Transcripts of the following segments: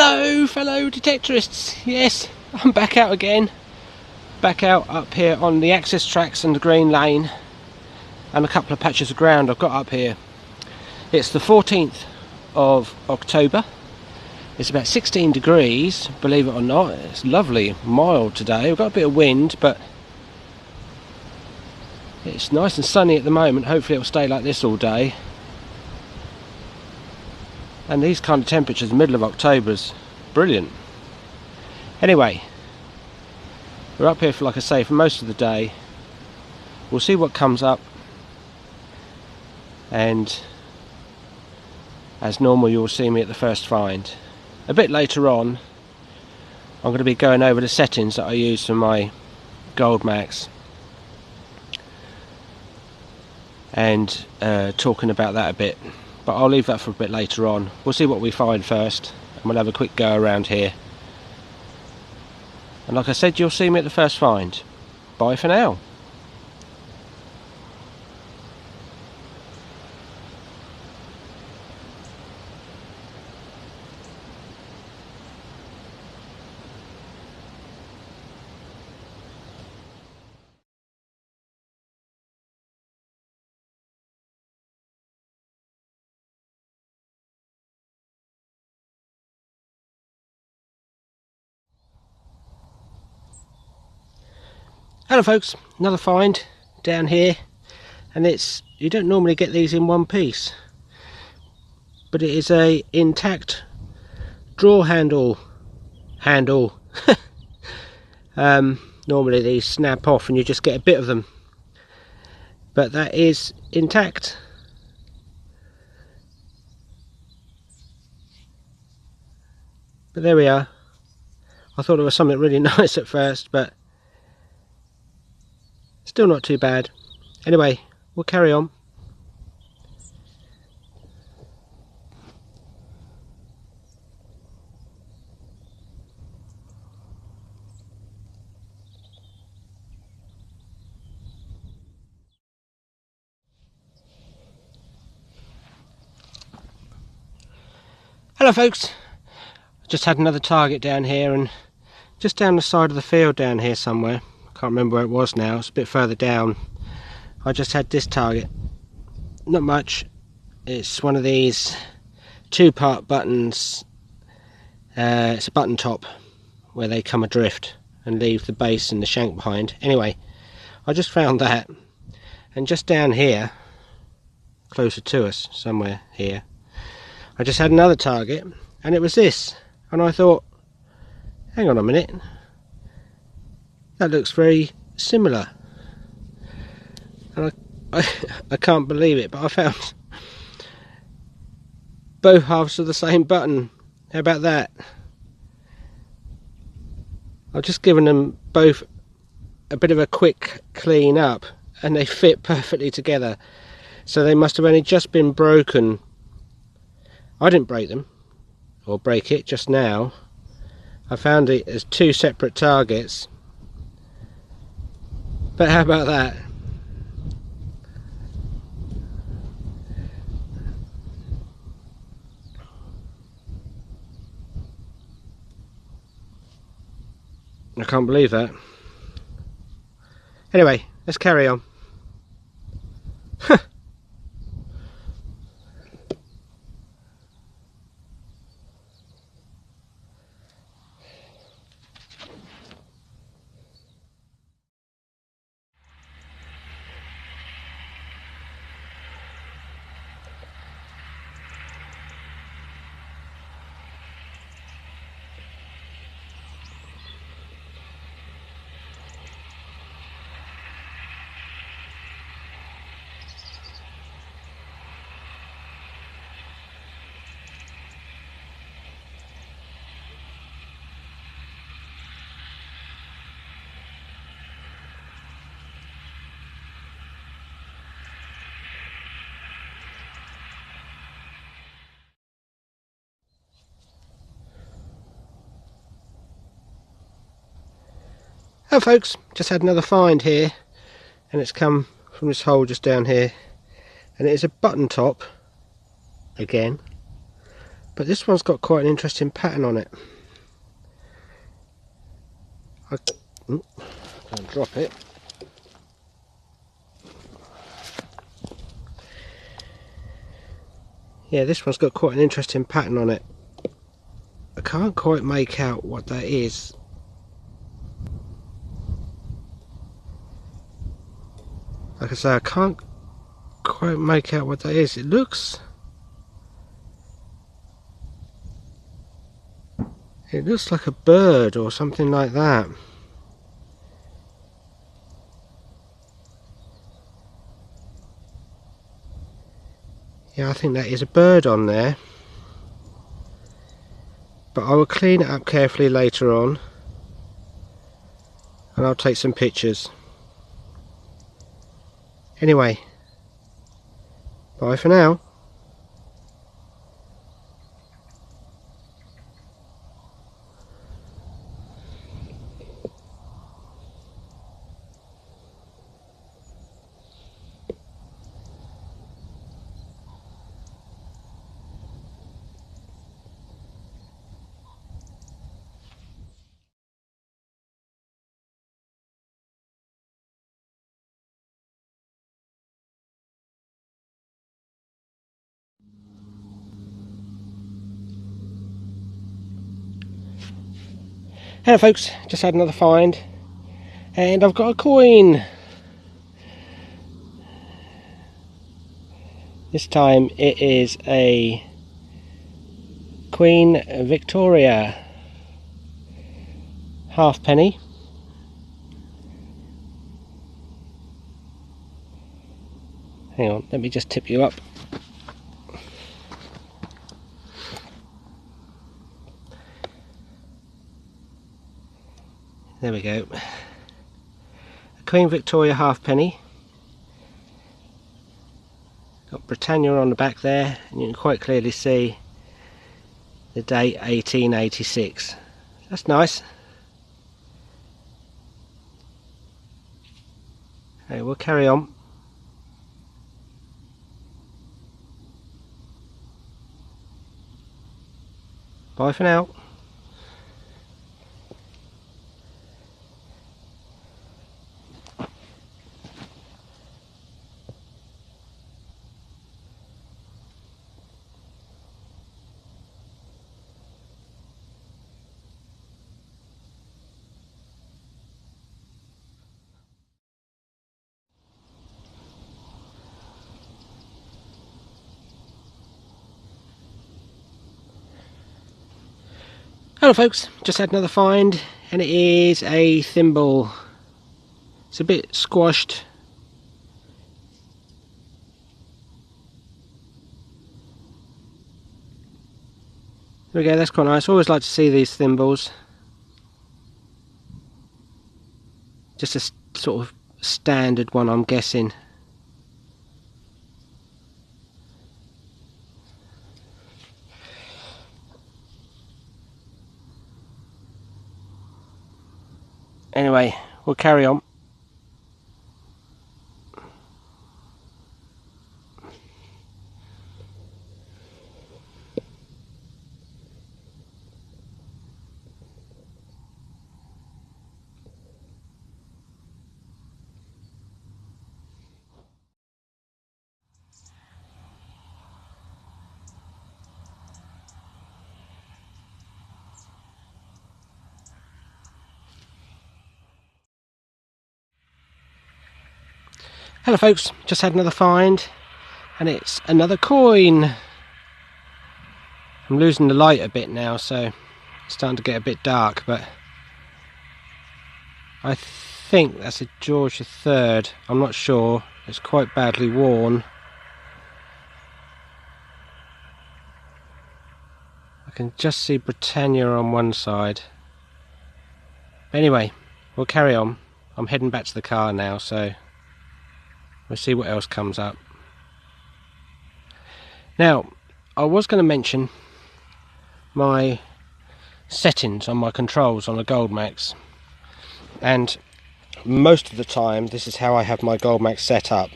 Hello fellow detectorists, yes, I'm back out again, back out up here on the access tracks and the green lane and a couple of patches of ground I've got up here. It's the 14th of October, it's about 16 degrees, believe it or not. It's lovely, mild today. We've got a bit of wind but it's nice and sunny at the moment. Hopefully it'll stay like this all day. And these kind of temperatures in the middle of October is brilliant. Anyway, we're up here for, like I say, for most of the day. We'll see what comes up, and as normal you'll see me at the first find. A bit later on I'm going to be going over the settings that I use for my Goldmaxx and talking about that a bit. But I'll leave that for a bit later on. We'll see what we find first, and we'll have a quick go around here. And like I said, you'll see me at the first find. Bye for now. Hello folks, another find down here, and you don't normally get these in one piece, but it is a intact drawer handle. Normally these snap off and you just get a bit of them, but that is intact. But there we are. I thought it was something really nice at first, but still not too bad. Anyway, we'll carry on. Hello folks, just had another target down here, and just down the side of the field down here somewhere. Can't remember where it was now, it's a bit further down. I just had this target, not much. It's one of these two-part buttons. It's a button top where they come adrift and leave the base and the shank behind. Anyway, I just found that, and just down here, closer to us, somewhere here, I just had another target, and it was this, and I thought, hang on a minute, that looks very similar. And I can't believe it, but I found both halves of the same button. How about that? I've just given them both a bit of a quick clean up, and they fit perfectly together. So they must have only just been broken. I didn't break them, or break it just now. I found it as two separate targets. But how about that? I can't believe that. Anyway, let's carry on. Oh folks, just had another find here, and it's come from this hole just down here, and it is a button top again, But this one's got quite an interesting pattern on it. Don't drop it. Yeah, this one's got quite an interesting pattern on it. I can't quite make out what that is. Like I say, I can't quite make out what that is. It looks like a bird or something like that. Yeah, I think that is a bird on there. But I will clean it up carefully later on, and I'll take some pictures. Anyway, bye for now. Hello folks, just had another find, and I've got a coin. This time it is a Queen Victoria halfpenny. Hang on, let me just tip you up. There we go. A Queen Victoria halfpenny. Got Britannia on the back there, and you can quite clearly see the date 1886. That's nice. Okay, we'll carry on. Bye for now. Hello folks, just had another find, and it is a thimble. It's a bit squashed. There we go, that's quite nice. I always like to see these thimbles. Just a sort of standard one, I'm guessing. Anyway, we'll carry on. Hello folks, just had another find, and it's another coin. I'm losing the light a bit now, so it's starting to get a bit dark, but I think that's a George III. I'm not sure. It's quite badly worn. I can just see Britannia on one side. But anyway, we'll carry on. I'm heading back to the car now, so we'll see what else comes up. Now, I was going to mention my settings on my controls on a Goldmaxx, and most of the time this is how I have my Goldmaxx set up.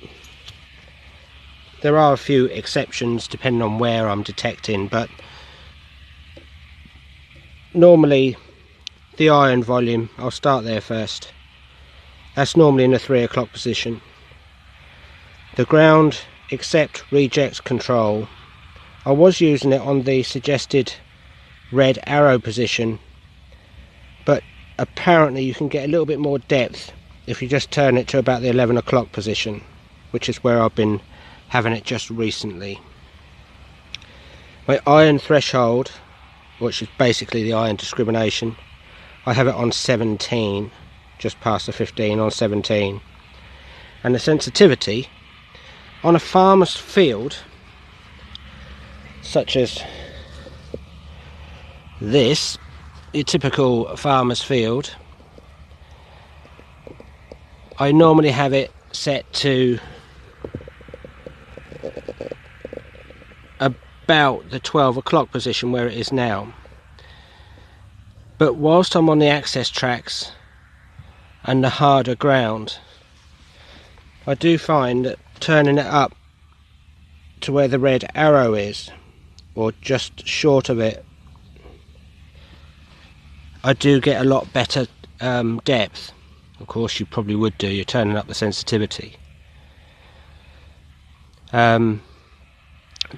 There are a few exceptions depending on where I'm detecting, but normally the iron volume, I'll start there first. That's normally in the 3 o'clock position. The ground accept reject control, I was using it on the suggested red arrow position, but apparently you can get a little bit more depth if you just turn it to about the 11 o'clock position, which is where I've been having it just recently. My iron threshold, which is basically the iron discrimination, I have it on 17, just past the 15 on 17. And the sensitivity on a farmer's field such as this, your typical farmer's field, I normally have it set to about the 12 o'clock position where it is now. But whilst I'm on the access tracks and the harder ground, I do find that turning it up to where the red arrow is, or just short of it, I do get a lot better depth. Of course you probably would do, you're turning up the sensitivity.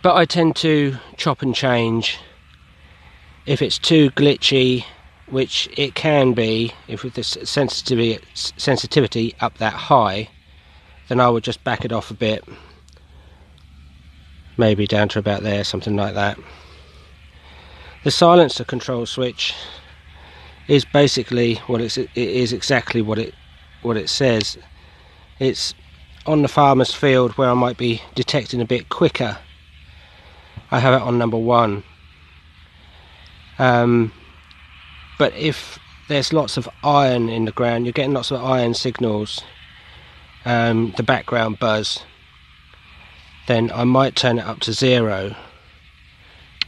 But I tend to chop and change. If it's too glitchy, which it can be, if with the sensitivity up that high, then I would just back it off a bit, maybe down to about there, something like that. The silencer control switch is basically it is exactly what it says. It's on the farmer's field where I might be detecting a bit quicker. I have it on number 1. But if there's lots of iron in the ground, you're getting lots of iron signals, the background buzz, then I might turn it up to 0.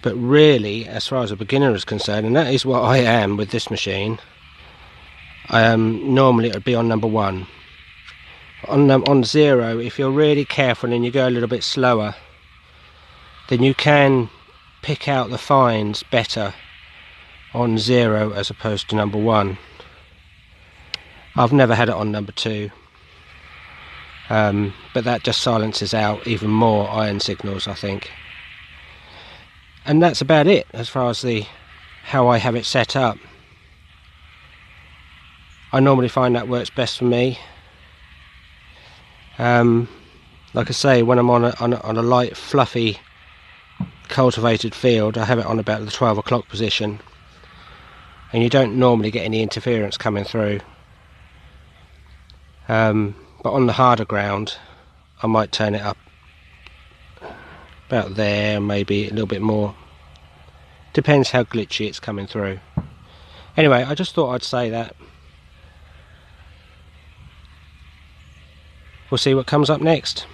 But really, as far as a beginner is concerned, and that is what I am with this machine, normally it would be on number 1. On 0, if you're really careful and you go a little bit slower, then you can pick out the fines better on 0 as opposed to number 1. I've never had it on number 2, but that just silences out even more iron signals, I think. And that's about it as far as how I have it set up. I normally find that works best for me. Like I say, when I'm on a light, fluffy, cultivated field, I have it on about the 12 o'clock position, and you don't normally get any interference coming through. But on the harder ground, I might turn it up about there, maybe a little bit more. Depends how glitchy it's coming through. Anyway, I just thought I'd say that. We'll see what comes up next.